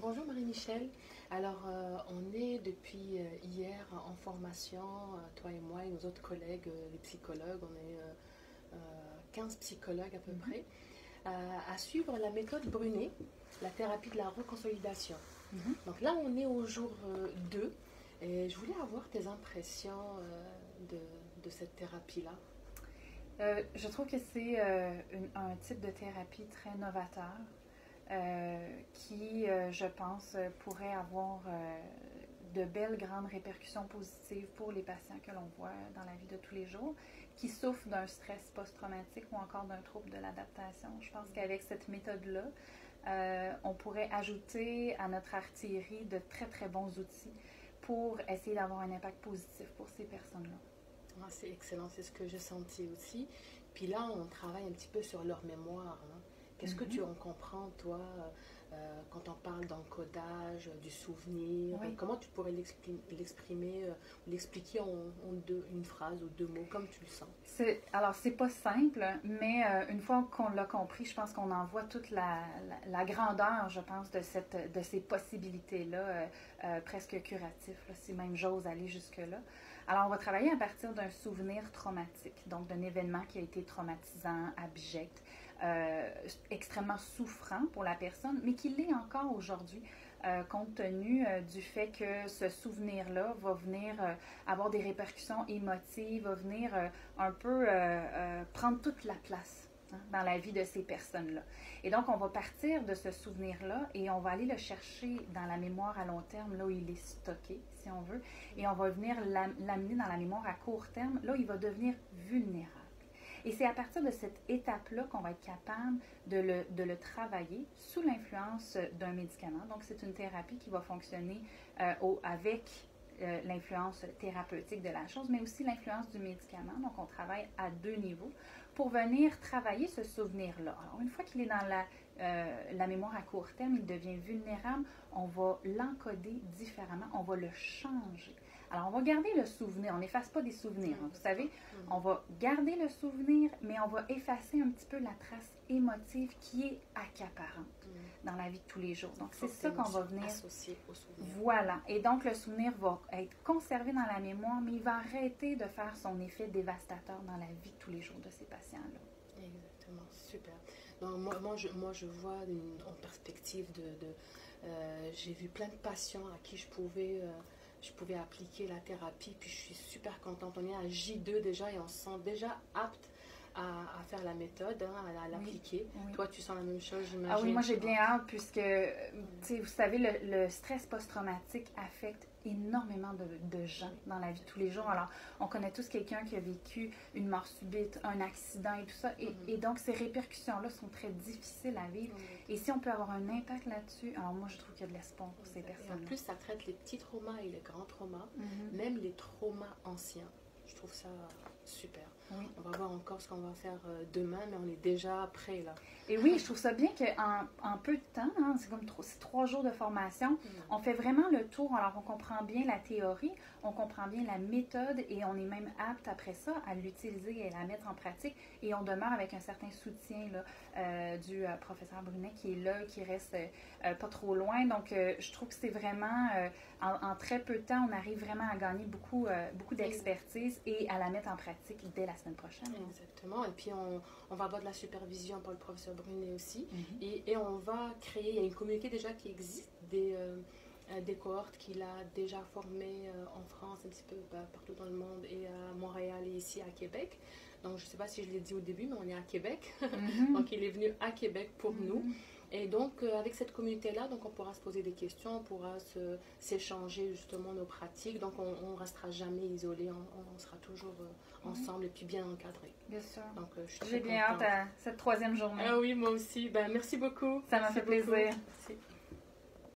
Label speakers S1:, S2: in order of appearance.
S1: Bonjour Marie-Michel. Alors, on est depuis hier en formation, toi et moi et nos autres collègues, les psychologues, on est 15 psychologues à peu
S2: Mhm.
S1: près, à suivre la méthode Brunet, la thérapie de la reconsolidation.
S2: Mhm.
S1: Donc là, on est au jour 2 et je voulais avoir tes impressions de cette thérapie-là.
S2: Je trouve que c'est un type de thérapie très novateur qui, je pense, pourrait avoir de belles grandes répercussions positives pour les patients que l'on voit dans la vie de tous les jours, qui souffrent d'un stress post-traumatique ou encore d'un trouble de l'adaptation. Je pense qu'avec cette méthode-là, on pourrait ajouter à notre artillerie de très très bons outils pour essayer d'avoir un impact positif pour ces personnes-là.
S1: Ah, c'est excellent, c'est ce que j'ai senti aussi. Puis là, on travaille un petit peu sur leur mémoire, hein. Qu'est-ce que tu
S2: Mhm.
S1: en comprends, toi, quand on parle d'encodage, du souvenir?
S2: Oui.
S1: Comment tu pourrais l'exprimer, ou l'expliquer une phrase ou deux mots, comme tu le sens?
S2: Alors, c'est pas simple, mais une fois qu'on l'a compris, je pense qu'on en voit toute la grandeur, je pense, de ces possibilités-là, presque curatifs, là, si même j'ose aller jusque-là. Alors, on va travailler à partir d'un souvenir traumatique, donc d'un événement qui a été traumatisant, abject, extrêmement souffrant pour la personne, mais qui l'est encore aujourd'hui, compte tenu du fait que ce souvenir-là va venir avoir des répercussions émotives, va venir un peu prendre toute la place, hein, dans la vie de ces personnes-là. Et donc, on va partir de ce souvenir-là et on va aller le chercher dans la mémoire à long terme, là où il est stocké, si on veut, et on va venir l'amener dans la mémoire à court terme, là où il va devenir vulnérable. Et c'est à partir de cette étape-là qu'on va être capable de le travailler sous l'influence d'un médicament. Donc, c'est une thérapie qui va fonctionner avec l'influence thérapeutique de la chose, mais aussi l'influence du médicament. Donc, on travaille à deux niveaux pour venir travailler ce souvenir-là. Alors, une fois qu'il est dans la mémoire à court terme, il devient vulnérable, on va l'encoder différemment, on va le changer. Alors, on va garder le souvenir, on n'efface pas des souvenirs, hein, vous savez, on va garder le souvenir, mais on va effacer un petit peu la trace émotive qui est accaparante dans la vie de tous les jours. Donc, c'est ça qu'on va venir
S1: associer au souvenir.
S2: Voilà. Et donc, le souvenir va être conservé dans la mémoire, mais il va arrêter de faire son effet dévastateur dans la vie de tous les jours de ces patients-là.
S1: Exactement, super. Donc, moi, je vois en perspective j'ai vu plein de patients à qui je pouvais appliquer la thérapie, puis je suis super contente. On est à J2 déjà et on se sent déjà apte à faire la méthode, hein, à
S2: Oui,
S1: l'appliquer.
S2: oui.
S1: Toi, tu sens la même chose,
S2: Ah oui,
S1: j'imagine.
S2: moi j'ai bien hâte puisque, vous savez, le stress post-traumatique affecte énormément de gens dans la vie de tous les jours. Alors, on connaît tous quelqu'un qui a vécu une mort subite, un accident et tout ça. Et donc, ces répercussions-là sont très difficiles à vivre. Et si on peut avoir un impact là-dessus, alors moi, je trouve qu'il y a de l'espoir pour ces
S1: Et en
S2: personnes-là.
S1: plus, ça traite les petits traumas et les grands traumas,
S2: Mhm.
S1: même les traumas anciens. Je trouve ça super.
S2: Oui.
S1: On va voir encore ce qu'on va faire demain, mais on est déjà prêt là.
S2: Et oui, je trouve ça bien qu'en peu de temps, hein, c'est comme 3 jours de formation, on fait vraiment le tour. Alors, on comprend bien la théorie, on comprend bien la méthode et on est même apte après ça à l'utiliser et à la mettre en pratique. Et on demeure avec un certain soutien là, du professeur Brunet qui est là, qui reste pas trop loin. Donc, je trouve que c'est vraiment, en très peu de temps, on arrive vraiment à gagner beaucoup d'expertise et à la mettre en pratique dès la semaine prochaine.
S1: Exactement. Et puis, on va avoir de la supervision par le professeur Brunet aussi.
S2: Mhm.
S1: Et on va créer, il y a une communauté déjà qui existe, des cohortes qu'il a déjà formées en France, un petit peu partout dans le monde, et à Montréal et ici à Québec. Donc, je ne sais pas si je l'ai dit au début, mais on est à Québec.
S2: Mhm.
S1: Donc, il est venu à Québec pour nous.
S2: Mhm.
S1: Et donc, avec cette communauté-là, donc on pourra se poser des questions, on pourra s'échanger justement nos pratiques. Donc, on ne restera jamais isolé, on sera toujours ensemble et puis bien encadré.
S2: Bien sûr.
S1: Donc, je suis très
S2: J'ai bien hâte
S1: contente.
S2: à cette 3e journée.
S1: Ah oui, moi aussi. Ben, merci beaucoup.
S2: Ça m'a
S1: Merci
S2: fait
S1: beaucoup.
S2: plaisir.
S1: Merci.